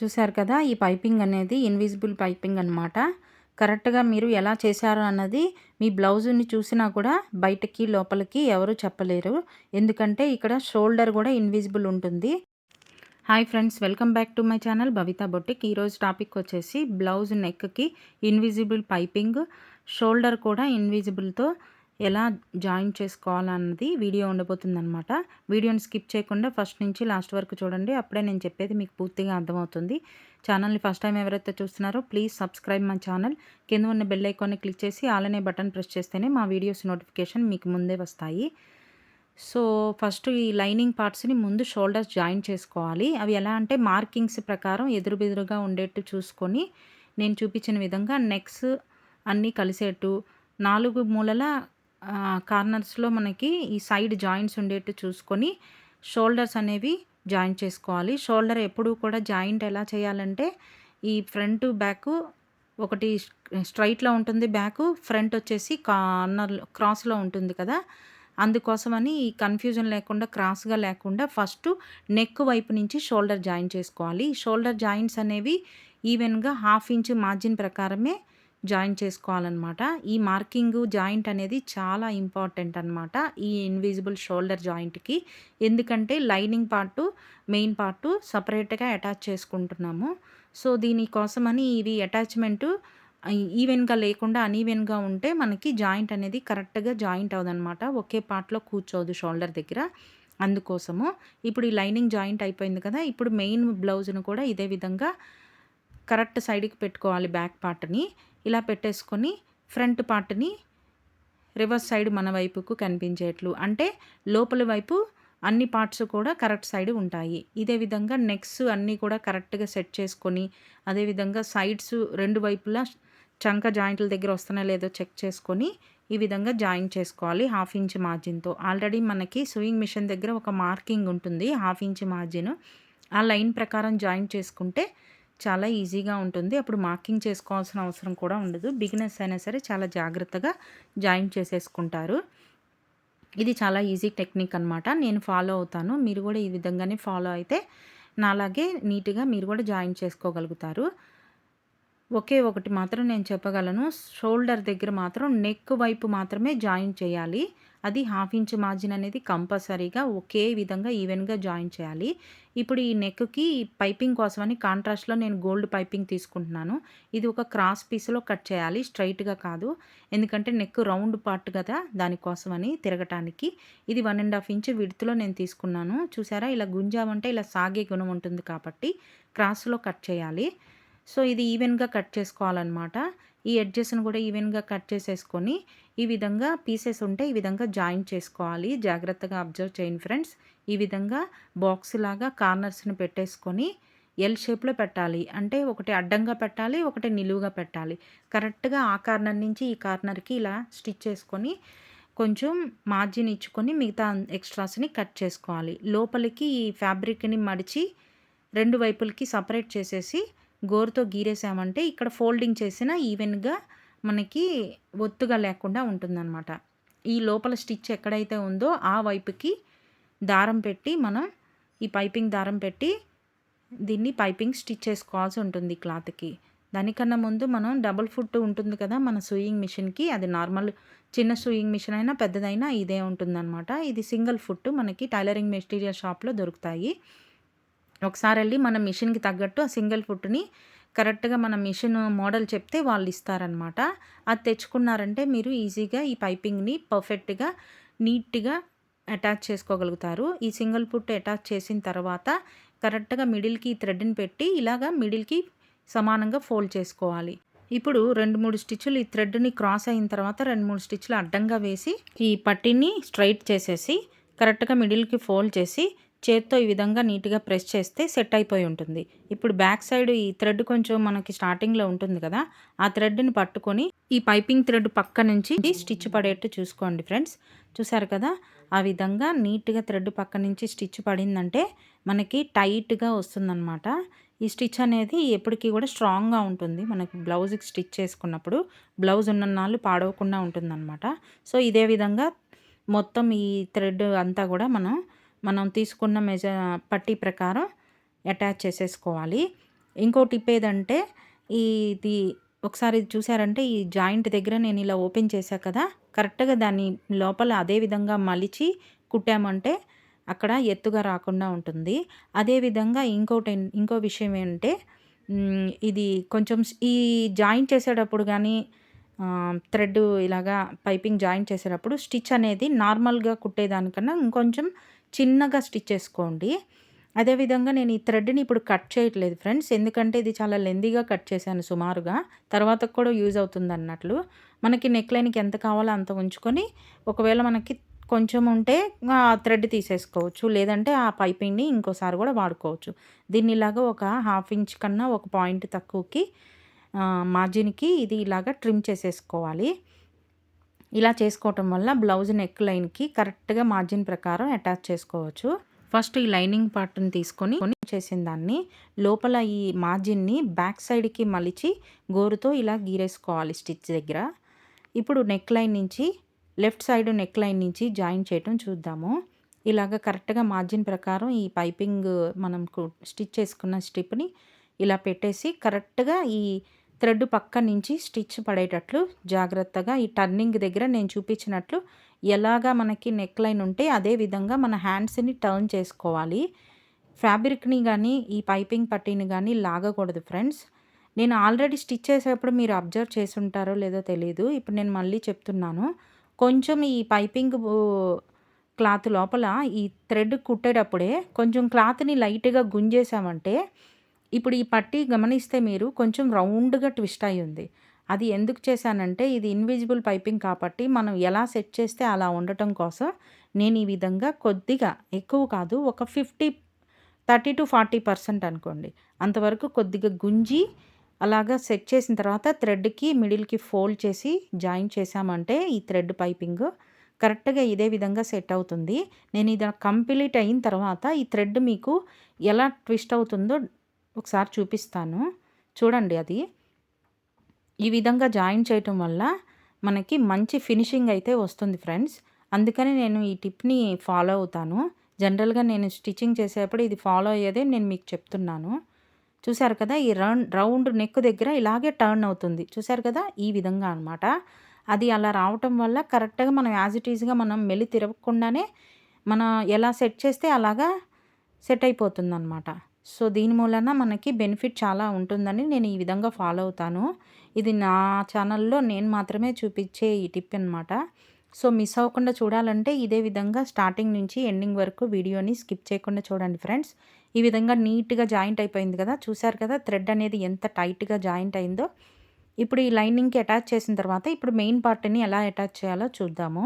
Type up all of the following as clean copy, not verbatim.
చూసారు కదా! ఈ పైపింగ్ అనేది ఇన్విజిబుల్ పైపింగ్ అనమాట. కరెక్ట్‌గా మీరు ఎలా చేశారు అన్నది మీ బ్లౌజుని చూసినా కూడా బయటకి, లోపలికి ఎవరు చెప్పలేరు. ఎందుకంటే ఇక్కడ షోల్డర్ కూడా ఇన్విజిబుల్ ఉంటుంది. Hi friends, welcome back to my channel Bhavitha boutique. ఈరోజు టాపిక్ వచ్చేసి బ్లౌజ్ నెక్‌కి ఇన్విజిబుల్ పైపింగ్, షోల్డర్ కూడా ఇన్విజిబుల్‌తో ఎలా జాయిన్ చేసుకోవాలన్నది వీడియో ఉండబోతుందనమాట. వీడియోని స్కిప్ చేయకుండా ఫస్ట్ నుంచి లాస్ట్ వరకు చూడండి. అప్పుడే నేను చెప్పేది మీకు పూర్తిగా అర్థమవుతుంది. ఛానల్ని ఫస్ట్ టైం ఎవరైతే చూస్తున్నారో ప్లీజ్ సబ్స్క్రైబ్ మై ఛానల్. కింద ఉన్న బెల్ ఐకాన్ని క్లిక్ చేసి ఆల్ అనే బటన్ ప్రెస్ చేస్తేనే మా వీడియోస్ నోటిఫికేషన్ మీకు ముందే వస్తాయి. సో ఫస్ట్ ఈ లైనింగ్ పార్ట్స్ని ముందు షోల్డర్స్ జాయిన్ చేసుకోవాలి. అవి ఎలా అంటే మార్కింగ్స్ ప్రకారం ఎదురుబెదురుగా ఉండేట్టు చూసుకొని నేను చూపించిన విధంగా నెక్స్ అన్నీ కలిసేట్టు 4 మూలల కార్నర్స్లో మనకి ఈ సైడ్ జాయింట్స్ ఉండేట్టు చూసుకొని షోల్డర్స్ అనేవి జాయిన్ చేసుకోవాలి. షోల్డర్ ఎప్పుడూ కూడా జాయింట్ ఎలా చేయాలంటే ఈ ఫ్రంట్ బ్యాక్ ఒకటి స్ట్రైట్లో ఉంటుంది, బ్యాక్ ఫ్రంట్ వచ్చేసి కార్నర్లో క్రాస్లో ఉంటుంది కదా. అందుకోసమని ఈ కన్ఫ్యూజన్ లేకుండా, క్రాస్గా లేకుండా ఫస్ట్ నెక్ వైపు నుంచి షోల్డర్ జాయిన్ చేసుకోవాలి. షోల్డర్ జాయింట్స్ అనేవి ఈవెన్గా 1/2 ఇంచ్ మార్జిన్ ప్రకారమే జాయిన్ చేసుకోవాలన్నమాట. ఈ మార్కింగ్ జాయింట్ అనేది చాలా ఇంపార్టెంట్ అనమాట ఈ ఇన్విజిబుల్ షోల్డర్ జాయింట్కి. ఎందుకంటే లైనింగ్ పార్టు, మెయిన్ పార్టు సపరేట్గా అటాచ్ చేసుకుంటున్నాము. సో దీనికోసమని ఇవి అటాచ్మెంటు ఈవెన్గా లేకుండా అనీవెన్గా ఉంటే మనకి జాయింట్ అనేది కరెక్ట్గా జాయింట్ అవ్వదనమాట. ఒకే పార్ట్లో కూర్చోదు షోల్డర్ దగ్గర. అందుకోసము ఇప్పుడు ఈ లైనింగ్ జాయింట్ అయిపోయింది కదా. ఇప్పుడు మెయిన్ బ్లౌజ్ను కూడా ఇదే విధంగా కరెక్ట్ సైడ్కి పెట్టుకోవాలి. బ్యాక్ పార్ట్ని ఇలా పెట్టేసుకొని ఫ్రంట్ పార్ట్ని రివర్స్ సైడ్ మన వైపుకు కనిపించేట్లు, అంటే లోపల వైపు అన్ని పార్ట్స్ కూడా కరెక్ట్ సైడ్ ఉంటాయి. ఇదే విధంగా నెక్స్ అన్నీ కూడా కరెక్ట్గా సెట్ చేసుకొని, అదేవిధంగా సైడ్స్ రెండు వైపులా చంక జాయింట్ల దగ్గర వస్తున్నా లేదో చెక్ చేసుకొని ఈ విధంగా జాయిన్ చేసుకోవాలి 1/2 ఇంచ్ మార్జిన్తో. ఆల్రెడీ మనకి సూయింగ్ మిషన్ దగ్గర ఒక మార్కింగ్ ఉంటుంది 1/2 ఇంచ్ మార్జిన్. ఆ లైన్ ప్రకారం జాయిన్ చేసుకుంటే చాలా ఈజీగా ఉంటుంది. అప్పుడు మార్కింగ్ చేసుకోవాల్సిన అవసరం కూడా ఉండదు. బిగినర్స్ అయినా సరే చాలా జాగ్రత్తగా జాయిన్ చేసేసుకుంటారు. ఇది చాలా ఈజీ టెక్నిక్ అనమాట. నేను ఫాలో అవుతాను. మీరు కూడా ఈ విధంగానే ఫాలో అయితే నాలాగే నీట్గా మీరు కూడా జాయిన్ చేసుకోగలుగుతారు. ఒకే ఒకటి మాత్రం నేను చెప్పగలను, షోల్డర్ దగ్గర మాత్రం నెక్ వైపు మాత్రమే జాయిన్ చేయాలి. అది 1/2 ఇంచ్ మార్జిన్ అనేది కంపల్సరీగా ఒకే విధంగా ఈవెన్గా జాయిన్ చేయాలి. ఇప్పుడు ఈ నెక్కి పైపింగ్ కోసమని కాంట్రాస్ట్లో నేను గోల్డ్ పైపింగ్ తీసుకుంటున్నాను. ఇది ఒక క్రాస్ పీస్లో కట్ చేయాలి, స్ట్రైట్గా కాదు. ఎందుకంటే నెక్ రౌండ్ పార్ట్ కదా, దానికోసమని తిరగటానికి. ఇది 1.5 ఇంచ్ విడ్త్లో నేను తీసుకున్నాను. చూసారా, ఇలా గుంజామంటే ఇలా సాగే గుణం ఉంటుంది కాబట్టి క్రాస్లో కట్ చేయాలి. సో ఇది ఈవెన్గా కట్ చేసుకోవాలన్నమాట. ఈ ఎడ్జెస్ను కూడా ఈవెన్గా కట్ చేసేసుకొని ఈ విధంగా పీసెస్ ఉంటే ఈ విధంగా జాయిన్ చేసుకోవాలి. జాగ్రత్తగా అబ్జర్వ్ చేయండి ఫ్రెండ్స్. ఈ విధంగా బాక్స్ లాగా కార్నర్స్ని పెట్టేసుకొని ఎల్ షేప్లో పెట్టాలి. అంటే ఒకటి అడ్డంగా పెట్టాలి, ఒకటి నిలువుగా పెట్టాలి. కరెక్ట్గా ఆ కార్నర్ నుంచి ఈ కార్నర్కి ఇలా స్టిచ్ చేసుకొని కొంచెం మార్జిన్ ఇచ్చుకొని మిగతా ఎక్స్ట్రాస్ని కట్ చేసుకోవాలి. లోపలికి ఈ ఫ్యాబ్రిక్ని మడిచి రెండు వైపులకి సపరేట్ చేసేసి గోరుతో గీరేసామంటే ఇక్కడ ఫోల్డింగ్ చేసిన ఈవెన్గా మనకి ఒత్తుగా లేకుండా ఉంటుందన్నమాట. ఈ లోపల స్టిచ్ ఎక్కడైతే ఉందో ఆ వైపుకి దారం పెట్టి మనం ఈ పైపింగ్ దారం పెట్టి దీన్ని పైపింగ్ స్టిచ్ చేసుకోవాల్సి ఉంటుంది క్లాత్కి. దానికన్నా ముందు మనం డబుల్ ఫుట్ ఉంటుంది కదా మన సూయింగ్ మిషన్కి, అది నార్మల్ చిన్న సూయింగ్ మిషన్ అయినా పెద్దదైనా ఇదే ఉంటుందన్నమాట. ఇది సింగిల్ ఫుట్ మనకి టైలరింగ్ మెటీరియల్ షాప్లో దొరుకుతాయి. ఒకసారి వెళ్ళి మన మిషన్కి తగ్గట్టు ఆ సింగిల్ ఫుట్ని కరెక్ట్గా మన మిషన్ మోడల్ చెప్తే వాళ్ళు ఇస్తారనమాట. అది తెచ్చుకున్నారంటే మీరు ఈజీగా ఈ పైపింగ్ని పర్ఫెక్ట్గా నీట్గా అటాచ్ చేసుకోగలుగుతారు. ఈ సింగిల్ ఫుట్ అటాచ్ చేసిన తర్వాత కరెక్ట్గా మిడిల్కి థ్రెడ్ని పెట్టి ఇలాగా మిడిల్కి సమానంగా ఫోల్డ్ చేసుకోవాలి. ఇప్పుడు 2-3 స్టిచ్చులు ఈ థ్రెడ్ని క్రాస్ అయిన తర్వాత 2-3 స్టిచ్లు అడ్డంగా వేసి ఈ పట్టీని స్ట్రైట్ చేసేసి కరెక్ట్గా మిడిల్కి ఫోల్డ్ చేసి చేత్తో ఈ విధంగా నీట్గా ప్రెస్ చేస్తే సెట్ అయిపోయి ఉంటుంది. ఇప్పుడు బ్యాక్ సైడ్ ఈ థ్రెడ్ కొంచెం మనకి స్టార్టింగ్లో ఉంటుంది కదా, ఆ థ్రెడ్ని పట్టుకొని ఈ పైపింగ్ థ్రెడ్ పక్క నుంచి స్టిచ్ పడేట్టు చూసుకోండి ఫ్రెండ్స్. చూసారు కదా, ఆ విధంగా నీట్గా థ్రెడ్ పక్క నుంచి స్టిచ్ పడిందంటే మనకి టైట్గా వస్తుందన్నమాట. ఈ స్టిచ్ అనేది ఎప్పటికీ కూడా స్ట్రాంగ్గా ఉంటుంది. మనకి బ్లౌజ్కి స్టిచ్ చేసుకున్నప్పుడు బ్లౌజ్ ఉన్నన్నాళ్ళు పాడవకుండా ఉంటుందన్నమాట. సో ఇదే విధంగా మొత్తం ఈ థ్రెడ్ అంతా కూడా మనం తీసుకున్న పట్టీ ప్రకారం అటాచ్ చేసేసుకోవాలి. ఇంకో టిప్ ఏదంటే ఇది ఒకసారి ఇది చూసారంటే ఈ జాయింట్ దగ్గర నేను ఇలా ఓపెన్ చేశా కదా! కరెక్ట్‌గా దాన్ని లోపల అదే విధంగా మలిచి కుట్టామంటే అక్కడ ఎత్తుగా రాకుండా ఉంటుంది. అదే విధంగా ఇంకో విషయం ఏంటంటే ఇది కొంచెం ఈ జాయింట్ చేసేటప్పుడు గానీ థ్రెడ్ ఇలాగా పైపింగ్ జాయింట్ చేసేటప్పుడు స్టిచ్ అనేది నార్మల్‌గా కుట్టేదానికన్నా ఇంకొంచెం చిన్నగా స్టిచ్ చేసుకోండి. అదే విధంగా నేను ఈ థ్రెడ్‌ని ఇప్పుడు కట్ చేయట్లేదు ఫ్రెండ్స్. ఎందుకంటే ఇది చాలా లెంతీగా కట్ చేశాను సుమారుగా. తర్వాతకి కూడా యూజ్ అవుతుందన్నట్లు. మనకి నెక్ లైన్‌కి ఎంత కావాలో అంత ఉంచుకొని, ఒకవేళ మనకి కొంచెం ఉంటే థ్రెడ్ తీసేసుకోవచ్చు. లేదంటే ఆ పైపింగ్‌ని ఇంకోసారి కూడా వాడుకోవచ్చు. దీన్ని ఇలాగా ఒక హాఫ్ ఇంచ్ కన్నా ఒక పాయింట్ తక్కువకి మార్జిన్‌కి ఇది ఇలాగా ట్రిమ్ చేసేసుకోవాలి. ఇలా చేసుకోవటం వల్ల బ్లౌజ్ నెక్ లైన్‌కి కరెక్ట్‌గా మార్జిన్ ప్రకారం అటాచ్ చేసుకోవచ్చు. ఫస్ట్ ఈ లైనింగ్ పార్ట్‌ని తీసుకొని చేసిన దాన్ని లోపల ఈ మార్జిన్‌ని బ్యాక్ సైడ్‌కి మలిచి గోరుతో ఇలా గీరేసుకోవాలి స్టిచ్ దగ్గర. ఇప్పుడు నెక్ లైన్ నుంచి లెఫ్ట్ సైడ్ నెక్ లైన్ నుంచి జాయిన్ చేయటం చూద్దాము. ఇలాగ కరెక్ట్‌గా మార్జిన్ ప్రకారం ఈ పైపింగ్ మనం స్టిచ్ చేసుకున్న స్ట్రిప్‌ని ఇలా పెట్టేసి కరెక్ట్‌గా ఈ థ్రెడ్ పక్క నుంచి స్టిచ్ పడేటట్లు జాగ్రత్తగా ఈ టర్నింగ్ దగ్గర నేను చూపించినట్లు ఎలాగా మనకి నెక్ లైన్ ఉంటే అదే విధంగా మన హ్యాండ్స్‌ని టర్న్ చేసుకోవాలి. ఫ్యాబ్రిక్‌ని గానీ, ఈ పైపింగ్ పట్టీని గానీ లాగకూడదు ఫ్రెండ్స్. నేను ఆల్రెడీ స్టిచ్ చేసేటప్పుడు మీరు అబ్జర్వ్ చేసుంటారో లేదో తెలీదు. ఇప్పుడు నేను మళ్ళీ చెప్తున్నాను. కొంచెం ఈ పైపింగ్ క్లాత్ లోపల ఈ థ్రెడ్ కుట్టేటప్పుడే కొంచెం క్లాత్‌ని లైట్‌గా గుంజేసామంటే, ఇప్పుడు ఈ పట్టీ గమనిస్తే మీరు కొంచెం రౌండ్‌గా ట్విస్ట్ అయ్యుంది. అది ఎందుకు చేశానంటే ఇది ఇన్విజిబుల్ పైపింగ్ కాబట్టి మనం ఎలా సెట్ చేస్తే అలా ఉండటం కోసం నేను ఈ విధంగా కొద్దిగా ఎక్కువ కాదు ఒక 30-40% అనుకోండి. అంతవరకు కొద్దిగా గుంజి అలాగా సెట్ చేసిన తర్వాత థ్రెడ్‌కి మిడిల్‌కి ఫోల్డ్ చేసి జాయిన్ చేశామంటే ఈ థ్రెడ్ పైపింగ్ కరెక్ట్‌గా ఇదే విధంగా సెట్ అవుతుంది. నేను ఇది కంప్లీట్ అయిన తర్వాత ఈ థ్రెడ్ మీకు ఎలా ట్విస్ట్ అవుతుందో ఒకసారి చూపిస్తాను. చూడండి అది. ఈ విధంగా జాయిన్ చేయటం వల్ల మనకి మంచి ఫినిషింగ్ అయితే వస్తుంది ఫ్రెండ్స్. అందుకని నేను ఈ టిప్‌ని ఫాలో అవుతాను. జనరల్‌గా నేను స్టిచ్చింగ్ చేసేటప్పుడు ఇది ఫాలో అయ్యేదే నేను మీకు చెప్తున్నాను. చూసారు కదా! ఈ రౌండ్ నెక్ దగ్గర ఇలాగే టర్న్ అవుతుంది. చూసారు కదా! ఈ విధంగా అనమాట. అది అలా రావటం వల్ల కరెక్ట్‌గా మనం యాజ్ ఇట్ ఈజ్‌గా మనం మెలి తిరగకుండానే మనం ఎలా సెట్ చేస్తే అలాగా సెట్ అయిపోతుందనమాట. సో, దీని మూలన మనకి బెనిఫిట్ చాలా ఉంటుందని నేను ఈ విధంగా ఫాలో అవుతాను. ఇది నా ఛానల్‌లో నేను మాత్రమే చూపించే ఈ టిప్ అనమాట. సో, మిస్ అవ్వకుండా చూడాలంటే ఇదే విధంగా స్టార్టింగ్ నుంచి ఎండింగ్ వరకు వీడియోని స్కిప్ చేయకుండా చూడండి ఫ్రెండ్స్. ఈ విధంగా నీట్‌గా జాయింట్ అయిపోయింది కదా! చూసారు కదా! థ్రెడ్ అనేది ఎంత టైట్‌గా జాయింట్ అయిందో. ఇప్పుడు ఈ లైనింగ్‌కి అటాచ్ చేసిన తర్వాత ఇప్పుడు మెయిన్ పార్ట్‌ని ఎలా అటాచ్ చేయాలో చూద్దాము.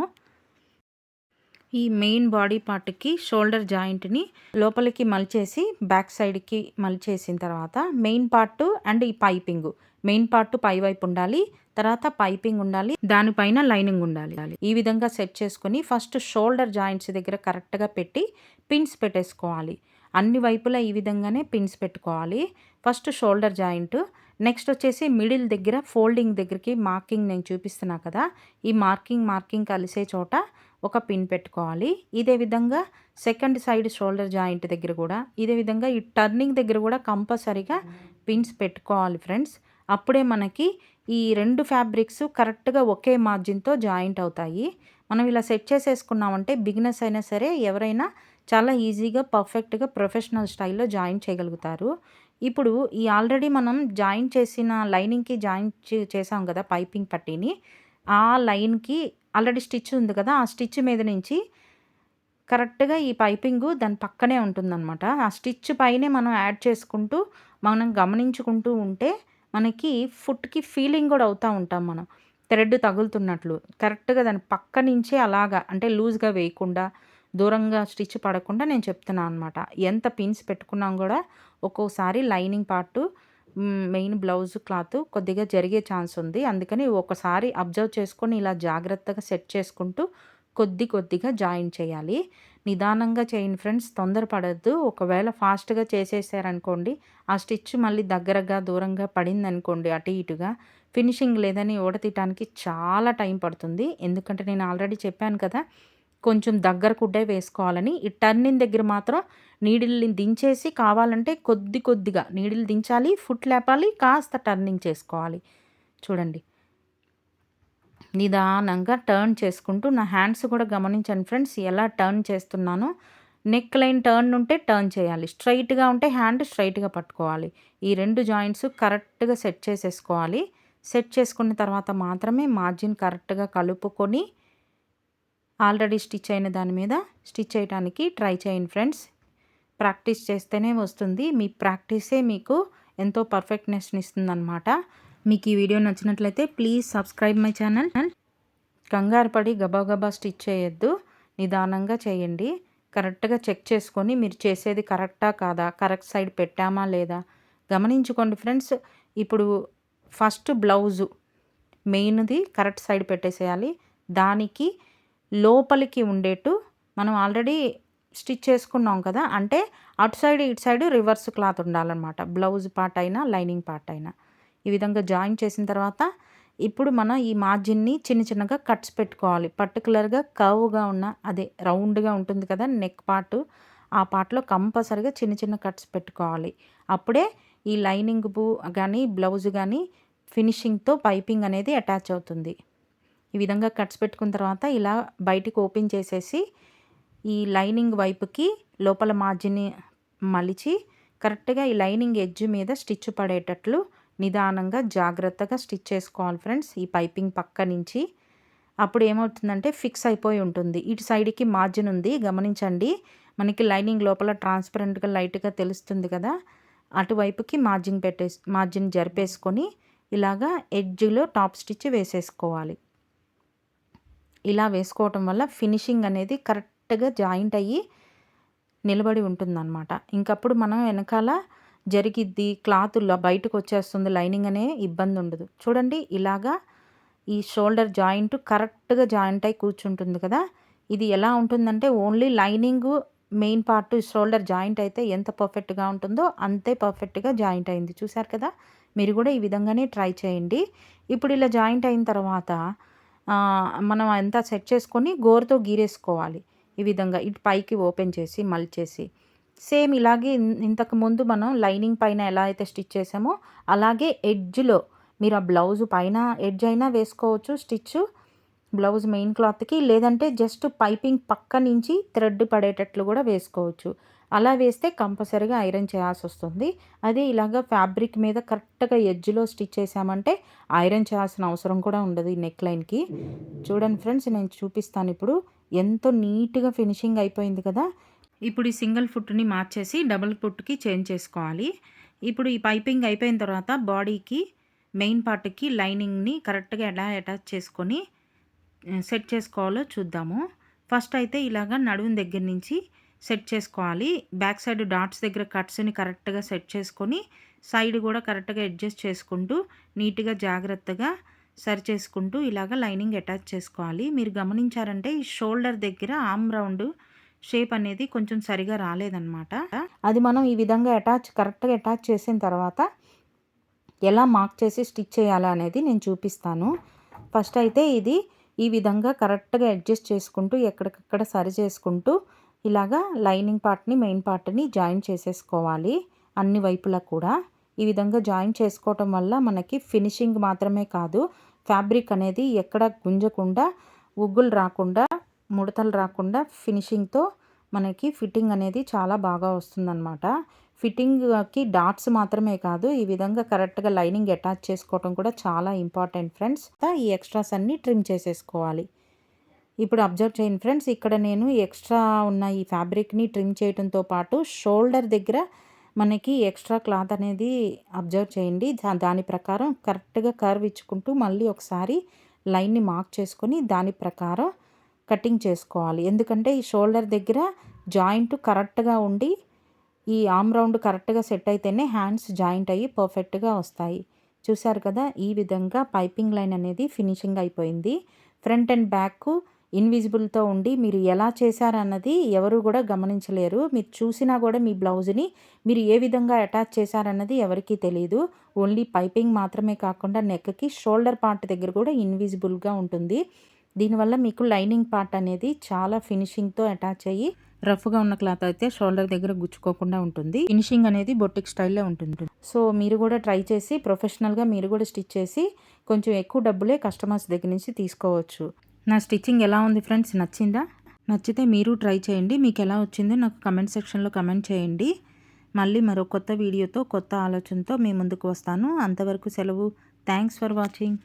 ఈ మెయిన్ బాడీ పార్ట్‌కి షోల్డర్ జాయింట్‌ని లోపలికి మలిచేసి బ్యాక్ సైడ్‌కి మలిచేసిన తర్వాత మెయిన్ పార్ట్ అండ్ ఈ పైపింగు. మెయిన్ పార్ట్ పైవైపు ఉండాలి. తర్వాత పైపింగ్ ఉండాలి. దానిపైన లైనింగ్ ఉండాలి. ఈ విధంగా సెట్ చేసుకొని ఫస్ట్ షోల్డర్ జాయింట్స్ దగ్గర కరెక్ట్‌గా పెట్టి పిన్స్ పెట్టేసుకోవాలి. అన్ని వైపులా ఈ విధంగానే పిన్స్ పెట్టుకోవాలి. First shoulder joint. నెక్స్ట్ వచ్చేసి మిడిల్ దగ్గర ఫోల్డింగ్ దగ్గరికి మార్కింగ్ నేను చూపిస్తున్నా కదా! ఈ మార్కింగ్ కలిసే చోట ఒక పిన్ పెట్టుకోవాలి. ఇదే విధంగా సెకండ్ సైడ్ షోల్డర్ జాయింట్ దగ్గర కూడా ఇదే విధంగా ఈ టర్నింగ్ దగ్గర కూడా కంపల్సరీగా పిన్స్ పెట్టుకోవాలి ఫ్రెండ్స్. అప్పుడే మనకి ఈ 2 ఫ్యాబ్రిక్స్ కరెక్ట్‌గా ఒకే మార్జిన్‌తో జాయింట్ అవుతాయి. మనం ఇలా సెట్ చేసేసుకున్నామంటే బిగినర్స్ అయినా సరే ఎవరైనా చాలా ఈజీగా పర్ఫెక్ట్‌గా ప్రొఫెషనల్ స్టైల్‌లో జాయిన్ చేయగలుగుతారు. ఇప్పుడు ఈ ఆల్రెడీ మనం జాయిన్ చేసిన లైనింగ్‌కి జాయిన్ చేసాం కదా పైపింగ్ పట్టీని. ఆ లైన్‌కి ఆల్రెడీ స్టిచ్ ఉంది కదా! ఆ స్టిచ్ మీద నుంచి కరెక్ట్‌గా ఈ పైపింగు దాని పక్కనే ఉంటుందనమాట. ఆ స్టిచ్ పైనే మనం యాడ్ చేసుకుంటూ, మనం గమనించుకుంటూ ఉంటే మనకి ఫుట్‌కి ఫీలింగ్ గూడా అవుతా ఉంటాం మనం. థ్రెడ్ తగులుతున్నట్లు. కరెక్ట్‌గా దాని పక్క నుంచే అలాగా అంటే లూజ్‌గా వేయకుండా, దూరంగా స్టిచ్ పడకుండా నేను చెప్తున్నా అనమాట. ఎంత పిన్స్ పెట్టుకున్నాం గూడా ఒక్కోసారి lining part main blouse cloth కొద్దిగా జరిగే ఛాన్స్ ఉంది. అందుకని ఒకసారి అబ్జర్వ్ చేసుకొని ఇలా జాగ్రత్తగా సెట్ చేసుకుంటూ కొద్దిగా జాయిన్ చేయాలి. నిదానంగా చేయండి ఫ్రెండ్స్. తొందరపడొద్దు. ఒకవేళ ఫాస్ట్‌గా చేసేసారనుకోండి, ఆ స్టిచ్ మళ్ళీ దగ్గరగా, దూరంగా పడిందనుకోండి అటు ఇటుగా, ఫినిషింగ్ లేదని ఊడతీయటానికి చాలా టైం పడుతుంది. ఎందుకంటే నేను ఆల్రెడీ చెప్పాను కదా! కొంచెం దగ్గర కుడ్డే వేసుకోవాలని. ఈ టర్నింగ్ దగ్గర మాత్రం నీడిల్ని దించేసి కావాలంటే కొద్దిగా నీడిల్ దించాలి, ఫుట్ లేపాలి, కాస్త టర్నింగ్ చేసుకోవాలి. చూడండి నిదానంగా టర్న్ చేసుకుంటూ నా హ్యాండ్స్ కూడా గమనించండి ఫ్రెండ్స్ ఎలా టర్న్ చేస్తున్నానో. నెక్ లైన్ టర్న్ ఉంటే టర్న్ చేయాలి, స్ట్రైట్గా ఉంటే హ్యాండ్ స్ట్రైట్గా పట్టుకోవాలి. ఈ 2 జాయింట్స్ కరెక్ట్గా సెట్ చేసేసుకోవాలి. సెట్ చేసుకున్న తర్వాత మాత్రమే మార్జిన్ కరెక్ట్గా కలుపుకొని ఆల్రెడీ స్టిచ్ అయిన దాని మీద స్టిచ్ చేయడానికి ట్రై చేయండి ఫ్రెండ్స్. ప్రాక్టీస్ చేస్తేనే వస్తుంది. మీ ప్రాక్టీసే మీకు ఎంతో పర్ఫెక్ట్నెస్ని ఇస్తుందన్నమాట. మీకు ఈ వీడియో నచ్చినట్లయితే ప్లీజ్ సబ్స్క్రైబ్ మై ఛానల్. కంగారు పడి గబా స్టిచ్ చేయొద్దు, నిదానంగా చేయండి. కరెక్ట్గా చెక్ చేసుకొని మీరు చేసేది కరెక్టా కాదా, కరెక్ట్ సైడ్ పెట్టామా లేదా గమనించుకోండి ఫ్రెండ్స్. ఇప్పుడు ఫస్ట్ బ్లౌజు మెయిన్ది కరెక్ట్ సైడ్ పెట్టేసేయాలి. దానికి లోపలికి ఉండేట్టు మనం ఆల్రెడీ స్టిచ్ చేసుకున్నాం కదా, అంటే అటు సైడ్ ఇటు సైడ్ రివర్స్ క్లాత్ ఉండాలన్నమాట. బ్లౌజ్ పార్ట్ అయినా లైనింగ్ పార్ట్ అయినా ఈ విధంగా జాయిన్ చేసిన తర్వాత ఇప్పుడు మనం ఈ మార్జిన్ని చిన్నగా కట్స్ పెట్టుకోవాలి. పర్టికులర్గా కర్వ్గా ఉన్న అదే రౌండ్గా ఉంటుంది కదా నెక్ పార్ట్, ఆ పార్ట్లో కంపల్సరీగా చిన్న కట్స్ పెట్టుకోవాలి. అప్పుడే ఈ లైనింగ్ కానీ బ్లౌజ్ కానీ ఫినిషింగ్తో పైపింగ్ అనేది అటాచ్ అవుతుంది. ఈ విధంగా కట్స్ పెట్టుకున్న తర్వాత ఇలా బయటికి ఓపెన్ చేసేసి ఈ లైనింగ్ వైపుకి లోపల మార్జిన్ని మలిచి కరెక్ట్గా ఈ లైనింగ్ ఎడ్జ్ మీద స్టిచ్ పడేటట్లు నిదానంగా జాగ్రత్తగా స్టిచ్ చేసుకోవాలి ఫ్రెండ్స్. ఈ పైపింగ్ పక్క నుంచి అప్పుడు ఏమవుతుందంటే ఫిక్స్ అయిపోయి ఉంటుంది. ఇటు సైడ్కి మార్జిన్ ఉంది గమనించండి. మనకి లైనింగ్ లోపల ట్రాన్స్పరెంట్గా లైట్గా తెలుస్తుంది కదా, అటువైపుకి మార్జిన్ జరిపేసుకొని ఇలాగా ఎడ్జ్లో టాప్ స్టిచ్ వేసేసుకోవాలి. ఇలా వేసుకోవటం వల్ల ఫినిషింగ్ అనేది కరెక్ట్గా జాయింట్ అయ్యి నిలబడి ఉంటుందన్నమాట. ఇంకప్పుడు మనం వెనకాల జరిగిద్ది, క్లాతుల్లో బయటకు వచ్చేస్తుంది లైనింగ్ అనే ఇబ్బంది ఉండదు. చూడండి ఇలాగా ఈ షోల్డర్ జాయింట్ కరెక్ట్గా జాయింట్ అయి కూర్చుంటుంది కదా. ఇది ఎలా ఉంటుందంటే only lining main part shoulder joint అయితే ఎంత పర్ఫెక్ట్గా ఉంటుందో అంతే పర్ఫెక్ట్గా జాయింట్ అయింది. చూసారు కదా, మీరు కూడా ఈ విధంగానే ట్రై చేయండి. ఇప్పుడు ఇలా జాయింట్ అయిన తర్వాత మనం అంతా సెట్ చేసుకొని గోరుతో గీరేసుకోవాలి. ఈ విధంగా ఇటు పైకి ఓపెన్ చేసి మలిచేసి సేమ్ ఇలాగే ఇంతకు ముందు మనం లైనింగ్ పైన ఎలా అయితే స్టిచ్ చేసామో అలాగే ఎడ్జ్లో మీరు ఆ బ్లౌజ్ పైన ఎడ్జ్ అయినా వేసుకోవచ్చు స్టిచ్ బ్లౌజ్ మెయిన్ క్లాత్కి, లేదంటే జస్ట్ పైపింగ్ పక్క నుంచి థ్రెడ్ పడేటట్లు కూడా వేసుకోవచ్చు. అలా వేస్తే కంపల్సరీగా ఐరన్ చేయాల్సి వస్తుంది. అదే ఇలాగ ఫ్యాబ్రిక్ మీద కరెక్ట్గా ఎడ్జ్లో స్టిచ్ చేసామంటే ఐరన్ చేయాల్సిన అవసరం కూడా ఉండదు ఈ నెక్ లైన్కి. చూడండి ఫ్రెండ్స్, నేను చూపిస్తాను ఇప్పుడు. ఎంతో నీట్గా ఫినిషింగ్ అయిపోయింది కదా. ఇప్పుడు ఈ సింగిల్ ఫుట్ని మార్చేసి డబుల్ ఫుట్కి చేంజ్ చేసుకోవాలి. ఇప్పుడు ఈ పైపింగ్ అయిపోయిన తర్వాత బాడీకి మెయిన్ పార్ట్కి లైనింగ్ని కరెక్ట్గా ఎలా అటాచ్ చేసుకొని సెట్ చేసుకోవాలో చూద్దాము. ఫస్ట్ అయితే ఇలాగ నడుము దగ్గర నుంచి సెట్ చేసుకోవాలి. బ్యాక్ సైడ్ డాట్స్ దగ్గర కట్స్ని కరెక్ట్గా సెట్ చేసుకొని సైడ్ కూడా కరెక్ట్గా అడ్జస్ట్ చేసుకుంటూ నీట్గా జాగ్రత్తగా సరి చేసుకుంటూ ఇలాగ లైనింగ్ అటాచ్ చేసుకోవాలి. మీరు గమనించారంటే ఈ షోల్డర్ దగ్గర ఆర్మ్ రౌండ్ షేప్ అనేది కొంచెం సరిగా రాలేదన్నమాట. అది మనం ఈ విధంగా కరెక్ట్గా అటాచ్ చేసిన తర్వాత ఎలా మార్క్ చేసి స్టిచ్ చేయాలా అనేది నేను చూపిస్తాను. ఫస్ట్ అయితే ఇది ఈ విధంగా కరెక్ట్గా అడ్జస్ట్ చేసుకుంటూ ఎక్కడికక్కడ సరి చేసుకుంటూ ఇలాగా లైనింగ్ పార్ట్ని మెయిన్ పార్ట్ని జాయిన్ చేసేసుకోవాలి. అన్ని వైపులా కూడా ఈ విధంగా జాయిన్ చేసుకోవటం వల్ల మనకి ఫినిషింగ్ మాత్రమే కాదు, ఫ్యాబ్రిక్ అనేది ఎక్కడ గుంజకుండా, ఉగ్గులు రాకుండా, ముడతలు రాకుండా ఫినిషింగ్తో మనకి ఫిట్టింగ్ అనేది చాలా బాగా వస్తుందన్నమాట. ఫిట్టింగ్కి డాట్స్ మాత్రమే కాదు, ఈ విధంగా కరెక్ట్గా లైనింగ్ అటాచ్ చేసుకోవటం కూడా చాలా ఇంపార్టెంట్ ఫ్రెండ్స్. ఈ ఎక్స్ట్రాస్ అన్నీ ట్రిమ్ చేసేసుకోవాలి. ఇప్పుడు అబ్జర్వ్ చేయండి ఫ్రెండ్స్, ఇక్కడ నేను ఎక్స్ట్రా ఉన్న ఈ ఫ్యాబ్రిక్ని ట్రిమ్ చేయడంతో పాటు షోల్డర్ దగ్గర మనకి ఎక్స్ట్రా క్లాత్ అనేది అబ్జర్వ్ చేయండి. దాని ప్రకారం కరెక్ట్గా కర్వ్ ఇచ్చుకుంటూ మళ్ళీ ఒకసారి లైన్ని మార్క్ చేసుకొని దాని ప్రకారం కటింగ్ చేసుకోవాలి. ఎందుకంటే ఈ షోల్డర్ దగ్గర జాయింట్ కరెక్ట్గా ఉండి ఈ ఆర్మ్ రౌండ్ కరెక్ట్గా సెట్ అయితేనే హ్యాండ్స్ జాయింట్ అయ్యి పర్ఫెక్ట్గా వస్తాయి. చూసారు కదా, ఈ విధంగా పైపింగ్ లైన్ అనేది ఫినిషింగ్ అయిపోయింది. ఫ్రంట్ అండ్ బ్యాక్ ఇన్విజిబుల్తో ఉండి మీరు ఎలా చేశారన్నది ఎవరు కూడా గమనించలేరు. మీరు చూసినా కూడా మీ బ్లౌజ్ని మీరు ఏ విధంగా అటాచ్ చేశారన్నది ఎవరికీ తెలియదు. ఓన్లీ పైపింగ్ మాత్రమే కాకుండా నెక్కి షోల్డర్ పార్ట్ దగ్గర కూడా ఇన్విజిబుల్గా ఉంటుంది. దీనివల్ల మీకు లైనింగ్ పార్ట్ అనేది చాలా ఫినిషింగ్తో అటాచ్ అయ్యి రఫ్గా ఉన్న క్లాత్ అయితే షోల్డర్ దగ్గర గుచ్చుకోకుండా ఉంటుంది. ఫినిషింగ్ అనేది బొటిక్ స్టైల్లో ఉంటుంది. సో మీరు కూడా ట్రై చేసి ప్రొఫెషనల్గా మీరు కూడా స్టిచ్ చేసి కొంచెం ఎక్కువ డబ్బులే కస్టమర్స్ దగ్గర నుంచి తీసుకోవచ్చు. నా స్టిచ్చింగ్ ఎలా ఉంది ఫ్రెండ్స్, నచ్చిందా? నచ్చితే మీరు ట్రై చేయండి. మీకు ఎలా వచ్చిందో నాకు కమెంట్ సెక్షన్లో కమెంట్ చేయండి. మళ్ళీ మరో కొత్త వీడియోతో కొత్త ఆలోచనతో మీ ముందుకు వస్తాను. అంతవరకు సెలవు. Thanks for watching.